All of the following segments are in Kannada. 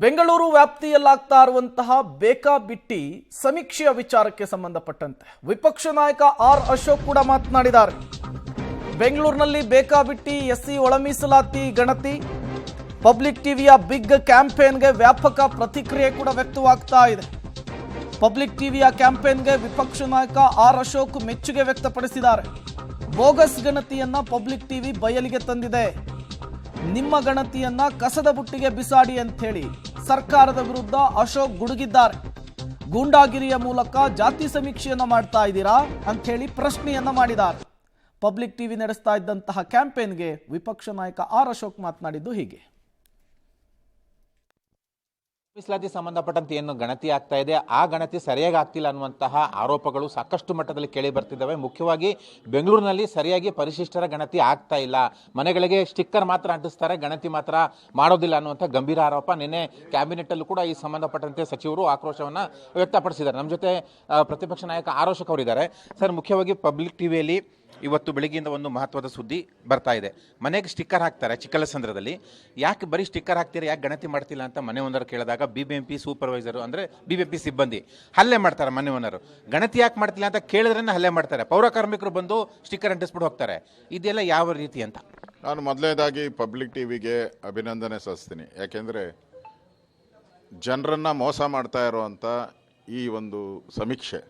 ಬೆಂಗಳೂರು ವ್ಯಾಪ್ತಿಯಲ್ಲಾಗ್ತಾ ಇರುವಂತಹ ಬೇಕಾಬಿಟ್ಟಿ ಸಮೀಕ್ಷೆಯ ವಿಚಾರಕ್ಕೆ ಸಂಬಂಧಪಟ್ಟಂತೆ ವಿಪಕ್ಷ ನಾಯಕ ಆರ್ ಅಶೋಕ್ ಕೂಡ ಮಾತನಾಡಿದ್ದಾರೆ. ಬೆಂಗಳೂರಿನಲ್ಲಿ ಬೇಕಾಬಿಟ್ಟಿ ಎಸ್ಸಿ ಒಳ ಮೀಸಲಾತಿ ಗಣತಿ ಪಬ್ಲಿಕ್ ಟಿವಿಯ ಬಿಗ್ ಕ್ಯಾಂಪೇನ್ಗೆ ವ್ಯಾಪಕ ಪ್ರತಿಕ್ರಿಯೆ ಕೂಡ ವ್ಯಕ್ತವಾಗ್ತಾ ಇದೆ. ಪಬ್ಲಿಕ್ ಟಿವಿಯ ಕ್ಯಾಂಪೇನ್ಗೆ ವಿಪಕ್ಷ ನಾಯಕ ಆರ್ ಅಶೋಕ್ ಮೆಚ್ಚುಗೆ ವ್ಯಕ್ತಪಡಿಸಿದ್ದಾರೆ. ಬೋಗಸ್ ಗಣತಿಯನ್ನ ಪಬ್ಲಿಕ್ ಟಿವಿ ಬಯಲಿಗೆ ತಂದಿದೆ. ನಿಮ್ಮ ಗಣತಿಯನ್ನ ಕಸದ ಬುಟ್ಟಿಗೆ ಬಿಸಾಡಿ ಅಂತ ಹೇಳಿ ಸರ್ಕಾರದ ವಿರುದ್ಧ ಅಶೋಕ್ ಗುಡುಗಿದ್ದಾರೆ. ಗೂಂಡಾಗಿರಿಯ ಮೂಲಕ ಜಾತಿ ಸಮೀಕ್ಷೆಯನ್ನ ಮಾಡ್ತಾ ಇದ್ದೀರಾ ಅಂತ ಹೇಳಿ ಪ್ರಶ್ನೆಯನ್ನ ಮಾಡಿದ್ದಾರೆ. ಪಬ್ಲಿಕ್ ಟಿವಿ ನಡೆಸ್ತಾ ಇದ್ದಂತಹ ಕ್ಯಾಂಪೇನ್ಗೆ ವಿಪಕ್ಷ ನಾಯಕ ಆರ್ ಅಶೋಕ್ ಮಾತನಾಡಿದ್ದು ಹೀಗೆ. ಮೀಸಲಾತಿ ಸಂಬಂಧಪಟ್ಟಂತೆ ಏನು ಗಣತಿ ಆಗ್ತಾ ಇದೆ ಆ ಗಣತಿ ಸರಿಯಾಗಿ ಆಗ್ತಿಲ್ಲ ಅನ್ನುವಂತಹ ಆರೋಪಗಳು ಸಾಕಷ್ಟು ಮಟ್ಟದಲ್ಲಿ ಕೇಳಿ ಬರ್ತಿದ್ದಾವೆ. ಮುಖ್ಯವಾಗಿ ಬೆಂಗಳೂರಿನಲ್ಲಿ ಸರಿಯಾಗಿ ಪರಿಶಿಷ್ಟರ ಗಣತಿ ಆಗ್ತಾ ಇಲ್ಲ, ಮನೆಗಳಿಗೆ ಸ್ಟಿಕ್ಕರ್ ಮಾತ್ರ ಅಂಟಿಸ್ತಾರೆ, ಗಣತಿ ಮಾತ್ರ ಮಾಡೋದಿಲ್ಲ ಅನ್ನುವಂಥ ಗಂಭೀರ ಆರೋಪ ನಿನ್ನೆ ಕ್ಯಾಬಿನೆಟ್ ಅಲ್ಲೂ ಕೂಡ ಈ ಸಂಬಂಧಪಟ್ಟಂತೆ ಸಚಿವರು ಆಕ್ರೋಶವನ್ನು ವ್ಯಕ್ತಪಡಿಸಿದ್ದಾರೆ. ನಮ್ಮ ಜೊತೆ ಪ್ರತಿಪಕ್ಷ ನಾಯಕ ಆರ್ ಅಶೋಕ್ ಅವರಿದ್ದಾರೆ. ಸರ್, ಮುಖ್ಯವಾಗಿ ಪಬ್ಲಿಕ್ ಟಿವಿಯಲ್ಲಿ ಇವತ್ತು ಬೆಳಗ್ಗೆಯಿಂದ ಒಂದು ಮಹತ್ವದ ಸುದ್ದಿ ಬರ್ತಾ ಇದೆ. ಮನೆಗೆ ಸ್ಟಿಕ್ಕರ್ ಹಾಕ್ತಾರೆ ಚಿಕ್ಕಲಸಂದ್ರದಲ್ಲಿ. ಯಾಕೆ ಬರೀ ಸ್ಟಿಕ್ಕರ್ ಹಾಕ್ತೀರಾ, ಯಾಕೆ ಗಣತಿ ಮಾಡ್ತಿಲ್ಲ ಅಂತ ಮನೆ ಓನರ್ ಕೇಳಿದಾಗ BBMP ಸೂಪರ್ವೈಸರು ಅಂದರೆ BBMP ಸಿಬ್ಬಂದಿ ಹಲ್ಲೆ ಮಾಡ್ತಾರೆ. ಮನೆ ಓನರು ಗಣತಿ ಯಾಕೆ ಮಾಡ್ತಿಲ್ಲ ಅಂತ ಕೇಳಿದ್ರೆ ಹಲ್ಲೆ ಮಾಡ್ತಾರೆ. ಪೌರ ಕಾರ್ಮಿಕರು ಬಂದು ಸ್ಟಿಕ್ಕರ್ ಅಂಟಿಸ್ಬಿಟ್ಟು ಹೋಗ್ತಾರೆ. ಇದೆಲ್ಲ ಯಾವ ರೀತಿ ಅಂತ ನಾನು ಮೊದಲನೇದಾಗಿ ಪಬ್ಲಿಕ್ ಟಿವಿಗೆ ಅಭಿನಂದನೆ ಸಲ್ಲಿಸ್ತೀನಿ. ಯಾಕೆಂದರೆ ಜನರನ್ನು ಮೋಸ ಮಾಡ್ತಾ ಇರುವಂಥ ಈ ಒಂದು ಸಮೀಕ್ಷೆ,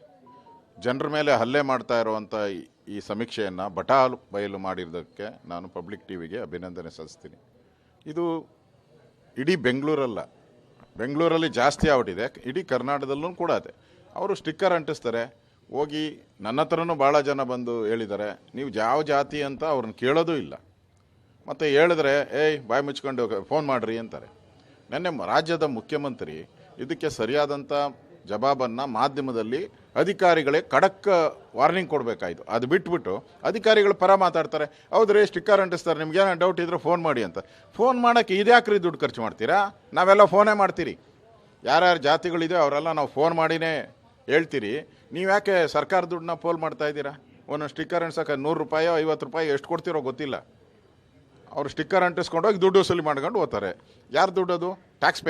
ಜನರ ಮೇಲೆ ಹಲ್ಲೆ ಮಾಡ್ತಾ ಇರುವಂಥ ಈ ಸಮೀಕ್ಷೆಯನ್ನು ಬಟಾಲು ಬಯಲು ಮಾಡಿರೋದಕ್ಕೆ ನಾನು ಪಬ್ಲಿಕ್ ಟಿವಿಗೆ ಅಭಿನಂದನೆ ಸಲ್ಲಿಸ್ತೀನಿ. ಇದು ಇಡೀ ಬೆಂಗಳೂರಲ್ಲಿ ಜಾಸ್ತಿ ಆಗ್ಬಿಟ್ಟಿದೆ, ಇಡೀ ಕರ್ನಾಟಕದಲ್ಲೂ ಕೂಡ ಇದೆ. ಅವರು ಸ್ಟಿಕ್ಕರ್ ಅಂಟಿಸ್ತಾರೆ. ಹೋಗಿ ನನ್ನ ಹತ್ರನೂ ಭಾಳ ಜನ ಬಂದು ಹೇಳಿದ್ದಾರೆ, ನೀವು ಯಾವ ಜಾತಿ ಅಂತ ಅವ್ರನ್ನ ಕೇಳೋದು ಇಲ್ಲ. ಮತ್ತು ಹೇಳಿದ್ರೆ ಬಾಯಿ ಮುಚ್ಕೊಂಡು ಫೋನ್ ಮಾಡಿರಿ ಅಂತಾರೆ. ನೆನ್ನೆ ರಾಜ್ಯದ ಮುಖ್ಯಮಂತ್ರಿ ಇದಕ್ಕೆ ಸರಿಯಾದಂಥ ಜವಾಬನ್ನು ಮಾಧ್ಯಮದಲ್ಲಿ ಅಧಿಕಾರಿಗಳೇ ಖಡಕ್ ವಾರ್ನಿಂಗ್ ಕೊಡಬೇಕಾಯಿತು. ಅದು ಬಿಟ್ಬಿಟ್ಟು ಅಧಿಕಾರಿಗಳು ಪರ ಮಾತಾಡ್ತಾರೆ. ಹೌದ್ರಿ, ಸ್ಟಿಕ್ಕರ್ ಅಂಟಿಸ್ತಾರೆ, ನಿಮ್ಗೇನೋ ಡೌಟ್ ಇದ್ರೆ ಫೋನ್ ಮಾಡಿ ಅಂತ. ಫೋನ್ ಮಾಡೋಕ್ಕೆ ಇದ್ಯಾಕ್ರಿ ದುಡ್ಡು ಖರ್ಚು ಮಾಡ್ತೀರಾ? ನಾವೆಲ್ಲ ಫೋನೇ ಮಾಡ್ತೀರಿ. ಯಾರ್ಯಾರು ಜಾತಿಗಳಿದೆ ಅವರೆಲ್ಲ ನಾವು ಫೋನ್ ಮಾಡಿನೇ ಹೇಳ್ತೀರಿ. ನೀವು ಯಾಕೆ ಸರ್ಕಾರ ದುಡ್ಡನ್ನ ಪೋಲ್ ಮಾಡ್ತಾ ಇದ್ದೀರಾ? ಒಂದೊಂದು ಸ್ಟಿಕ್ಕರ್ ಅಂಟಿಸೋಕೆ 100 ರೂಪಾಯೋ 50 ರೂಪಾಯಿ ಎಷ್ಟು ಕೊಡ್ತಿರೋ ಗೊತ್ತಿಲ್ಲ. ಅವರು ಸ್ಟಿಕ್ಕರ್ ಅಂಟಿಸ್ಕೊಂಡೋಗಿ ದುಡ್ಡು ವಸೂಲಿ ಮಾಡ್ಕೊಂಡು ಹೋಗ್ತಾರೆ. ಯಾರು ದುಡ್ಡದು? ಟ್ಯಾಕ್ಸ್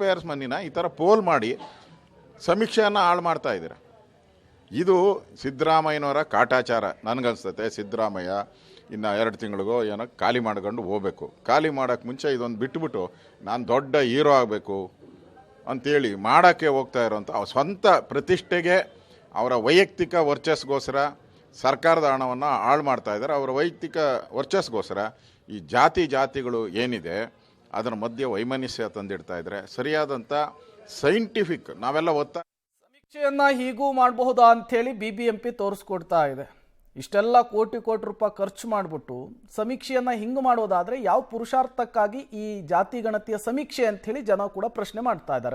ಪೇಯರ್ಸ್ ಮನಿನ ಈ ಥರ ಪೋಲ್ ಮಾಡಿ ಸಮೀಕ್ಷೆಯನ್ನು ಹಾಳು ಮಾಡ್ತಾ ಇದ್ದೀರ. ಇದು ಸಿದ್ದರಾಮಯ್ಯನವರ ಕಾಟಾಚಾರ. ನನಗನ್ಸುತ್ತೆ ಸಿದ್ದರಾಮಯ್ಯ ಇನ್ನು 2 ತಿಂಗಳಿಗೋ ಏನೋ ಖಾಲಿ ಮಾಡ್ಕೊಂಡು ಹೋಗ್ಬೇಕು. ಖಾಲಿ ಮಾಡೋಕ್ಕೆ ಮುಂಚೆ ಇದೊಂದು ಬಿಟ್ಟುಬಿಟ್ಟು ನಾನು ದೊಡ್ಡ ಹೀರೋ ಆಗಬೇಕು ಅಂಥೇಳಿ ಮಾಡೋಕ್ಕೆ ಹೋಗ್ತಾ ಇರೋಂಥ ಸ್ವಂತ ಪ್ರತಿಷ್ಠೆಗೆ, ಅವರ ವೈಯಕ್ತಿಕ ವರ್ಚಸ್ಗೋಸ್ಕರ ಸರ್ಕಾರದ ಹಣವನ್ನು ಹಾಳು ಮಾಡ್ತಾ ಇದ್ದಾರೆ. ಅವರ ವೈಯಕ್ತಿಕ ವರ್ಚಸ್ಗೋಸ್ಕರ ಈ ಜಾತಿಗಳು ಏನಿದೆ ಅದರ ಮಧ್ಯೆ ವೈಮನಸ್ಯ ತಂದಿಡ್ತಾ ಇದ್ದಾರೆ. ಸರಿಯಾದಂಥ ಸೈಂಟಿಫಿಕ್ ನಾವೆಲ್ಲ ಸಮೀಕ್ಷೆಯನ್ನ ಹೀಗೂ ಮಾಡಬಹುದಾ ಅಂಥೇಳಿ BBMP ತೋರಿಸ್ಕೊಡ್ತಾ ಇದೆ. ಇಷ್ಟೆಲ್ಲ ಕೋಟಿ ರೂಪಾಯಿ ಖರ್ಚು ಮಾಡಿಬಿಟ್ಟು ಸಮೀಕ್ಷೆಯನ್ನ ಹಿಂಗೆ ಮಾಡೋದಾದ್ರೆ ಯಾವ ಪುರುಷಾರ್ಥಕ್ಕಾಗಿ ಈ ಜಾತಿ ಗಣತಿಯ ಸಮೀಕ್ಷೆ ಅಂಥೇಳಿ ಜನ ಕೂಡ ಪ್ರಶ್ನೆ ಮಾಡ್ತಾ ಇದ್ದಾರೆ.